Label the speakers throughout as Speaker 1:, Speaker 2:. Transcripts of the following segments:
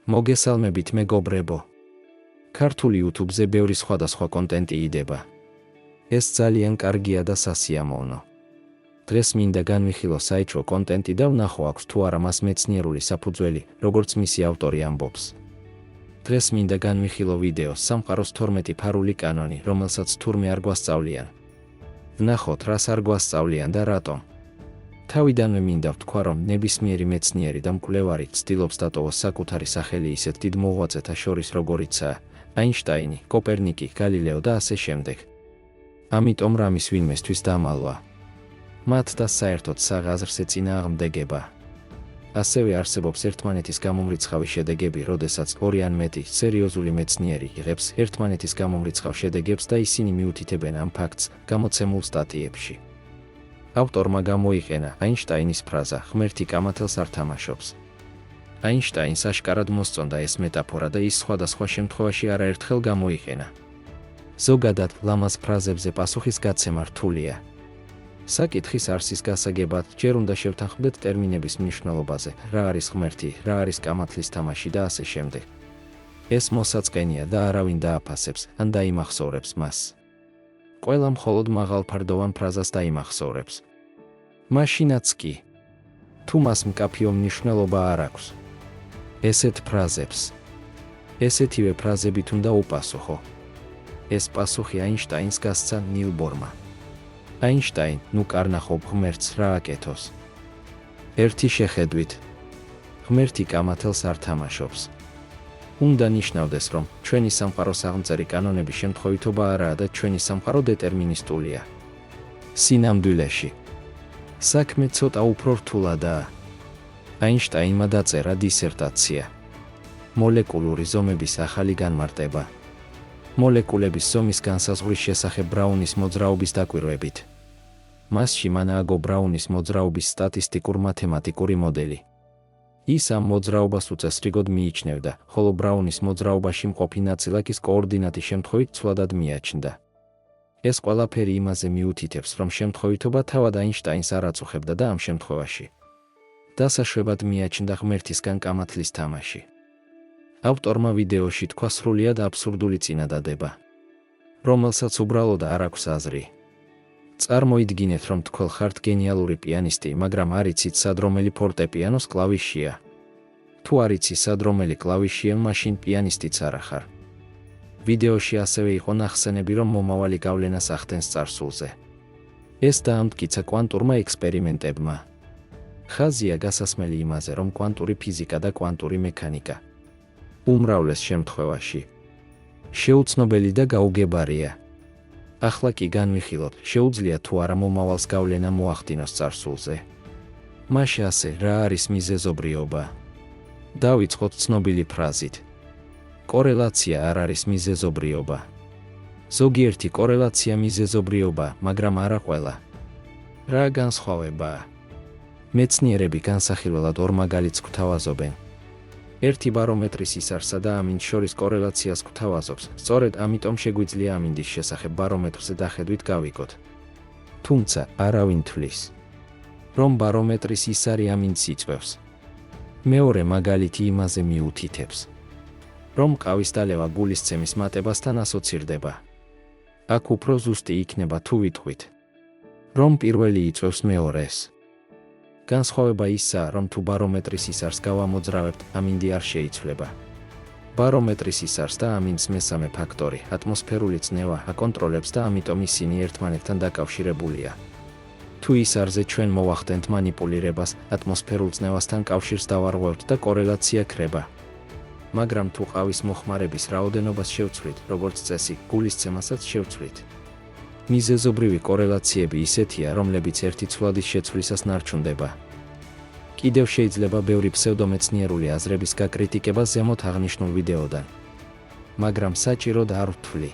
Speaker 1: მოგესალმებით მეგობრებო. ქართული YouTube-ზე ბევრი სხვადასხვა კონტენტი იდება. ეს ძალიან კარგია და სასიამოვნო. დღეს მინდა განვიხილო საიჭრო კონტენტი და ვნახო აქვს თუ არა მას მეცნიერული საფუძველი, როგორც მისი ავტორი ამბობს. დღეს მინდა განვიხილო ვიდეოს სამყაროს 12 ფარული კანონი, რომელსაც თურმე არ გვასწავლიან. ვნახოთ რას არ გვასწავლიან და რატომ. თავიდანვე მინდა ვთქვა, რომ ნებისმიერი მეცნიერი და მკვლევარი ცდილობს დატოვოს საკუთარი სახელი ისეთ დიდ მოღვაწეთა შორის როგორიცაა აინშტაინი, კოპერნიკი, გალილეო და ასე შემდეგ. ამიტომ რამის ვინმესთვის დამალვა. მათ და საერთოდ საღაზრს ეწინააღმდეგება. ასევე არსებობს ერთმანეთის გამომრიცხავი შედეგები, როდესაც ორი ან მეტი სერიოზული მეცნიერი იღებს ერთმანეთის გამომრიცხავ შედეგებს და ისინი მიუთითებენ ამ ფაქტს გამოცემულ სტატიებში. ავტორმა გამოიყენა აინშტაინის ფრაზა „ღმერთი კამათელს არ თამაშობს“. აინშტაინს აშკარად მოსწონდა ეს მეტაფორა და ის სხვადასხვა შემთხვევაში არაერთხელ გამოიყენა. ზოგადად, ლამაზ ფრაზებზე პასუხის გაცემა რთულია. საკითხის არსის გასაგებად ჯერ უნდა შევთანხმდეთ ტერმინების მნიშვნელობაზე, რა არის ღმერთი, რა არის კამათლის თამაში და ასე შემდეგ. ეს მოსაწყენია და არავინ დააფასებს ან დაიმახსოვრებს მას. ყველა მხოლოდ მაღალფარდოვან ფრაზას დაიმახსოვრებს. მაშინაც კი, თუ მას მკაფიო მნიშვნელობა არ აქვს. ესეთ ფრაზებს ესეთივე ფრაზებით უნდა უპასუხო. ეს პასუხი აინშტაინს გასცა ნილ ბორმა. აინშტაინ, ნუ კარნახობ ღმერთს რა აკეთოს. ერთი შეხედვით, ღმერთი კამათელს არ თამაშობს. უნდა ნიშნავდეს, რომ ჩვენი სამყაროს აღმწერი კანონები შემთხვევითობა არაა და ჩვენი სამყარო დეტერმინისტულია. სინამდვილეში, საქმე ცოტა უფრო რთულადაა. აინშტაინმა დაწერა დისერტაცია „მოლეკულური ზომების ახალი განმარტება“. მოლეკულების ზომის განსაზღვრის შესახებ ბრაუნის მოძრაობის დაკვირვებით. მასში მან ააგო ბრაუნის მოძრაობის სტატისტიკურ-მათემატიკური მოდელი. ის ამ მოძრაობას უწესრიგოდ მიიჩნევდა, ხოლო ბრაუნის მოძრაობაში მყოფი ნაწილაკის კოორდინატი შემთხვევით ცვლადად მიაჩნდა. ეს ყველაფერი იმაზე მიუთითებს, რომ შემთხვევითობა თავად აინშტაინს არ აწუხებდა და ამ შემთხვევაში დასაშვებად მიაჩნდა ღმერთისგან კამათლის თამაში. ავტორმა ვიდეოში თქვა სრულიად აბსურდული წინადადება, რომელსაც უბრალოდ არ აქვს აზრი. წარმოიდგინეთ, რომ თქვენ ხართ გენიალური პიანისტი, მაგრამ არ იცით სად რომელი ფორტეპიანოს კლავიშია. თუ არ იცი სად რომელი კლავიშია, მაშინ პიანისტიც არა ხარ. ვიდეოში ასევე იყო ნახსენები, რომ მომავალი გავლენას ახდენს წარსულზე. ეს დაამტკიცა კვანტურმა ექსპერიმენტებმა. ხაზია გასასმელი იმაზე, რომ კვანტური ფიზიკა და კვანტური მექანიკა უმრავლეს შემთხვევაში შეუცნობელი და გაუგებარია. ახლა კი განვიხილოთ, შეუძლია თუ არა მომავალს გავლენა მოახდინოს წარსულზე. მაშინ ასე, რა არის მიზეზობრიობა? დავიწყოთ ცნობილი ფრაზით. კორელაცია არ არის მიზეზობრიობა. ზოგიერთი კორელაცია მიზეზობრიობა, მაგრამ არა ყველა. რა განსხვავებაა? მეცნიერები განსახილველად ორ მაგალითს გვთავაზობენ. ერთი ბარომეტრის ისარსა და ამინდს შორის კორელაციას გვთავაზობს, სწორედ ამიტომ შეგვიძლია ამინდის შესახებ ბარომეტრზე დახედვით გავიგოთ. თუმცა, არავინ თვლის, რომ ბარომეტრის ისარი ამინდს იწვევს. მეორე მაგალითი იმაზე მიუთითებს, რომ ყავის დალევა გულისცემის მატებასთან ასოცირდება. აქ უფრო ზუსტი იქნება თუ ვიტყვით, რომ პირველი იწვევს მეორეს. განსხვავება ისაა, რომ თუ ბარომეტრის ისარს გავამოძრავებთ, ამინდი არ შეიცვლება. ბარომეტრის ისარს და ამინდის მესამე ფაქტორი, ატმოსფერული წნევა, აკონტროლებს და ამიტომ ისინი ერთმანეთთან დაკავშირებულია. თუ ისარზე ჩვენ მოვახდენთ მანიპულირებას, ატმოსფერულ წნევასთან კავშირს დავარღვევთ და კორელაცია ქრება. მაგრამ თუ ყავის მოხმარების რაოდენობას შევცვლით, როგორც წესი, გულისცემასაც შევცვლით. მიზეზობრივი კორელაციები ისეთია, რომლებიც ერთი ცვლადის შეცვლისას ნარჩუნდება. კიდევ შეიძლება ბევრი ფსევდომეცნიერული აზრების გაკრიტიკება ზემოთ აღნიშნულ ვიდეოდან. მაგრამ საჭიროდ არ ვთვლი,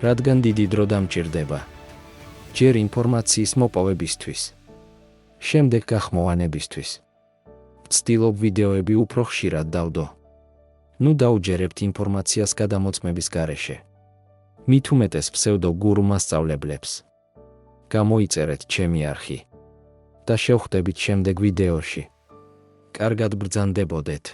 Speaker 1: რადგან დიდი დრო დამჭირდება. ჯერ ინფორმაციის მოპოვებისთვის, შემდეგ გახმოვანებისთვის. ვცდილობ ვიდეოები უფრო ხშირად დავდო. ნუ დაუჯერებთ ინფორმაციას გადამოწმების გარეშე. მით უმეტეს ფსევდო გურუ მასწავლებლებს. გამოიწერეთ ჩემი არხი და შევხვდებით შემდეგ ვიდეოში. კარგად ბრძანდებოდეთ.